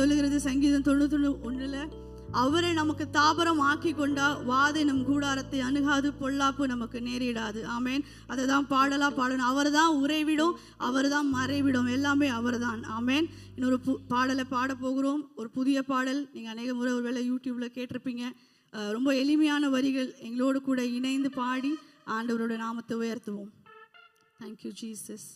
சொல்லுகிறது சங்கீதம் 91 அவரை நமக்கு தாபரம் ஆக்கி கொண்டா வாதை நம் கூடாரத்தை அணுகாது, பொல்லாப்பு நமக்கு நேரிடாது. ஆமேன். அதை தான் பாடணும். அவர் தான் உறைவிடும், அவர் தான் மறைவிடும், எல்லாமே அவர் தான். ஆமேன். இன்னொரு பாடலை பாட போகிறோம். ஒரு புதிய பாடல். நீங்கள் அநேக முறை ஒரு வேளை யூடியூப்பில் கேட்டிருப்பீங்க. ரொம்ப எளிமையான வரிகள். எங்களோடு கூட இணைந்து பாடி ஆண்டவரோட நாமத்தை உயர்த்துவோம். Thank you Jesus.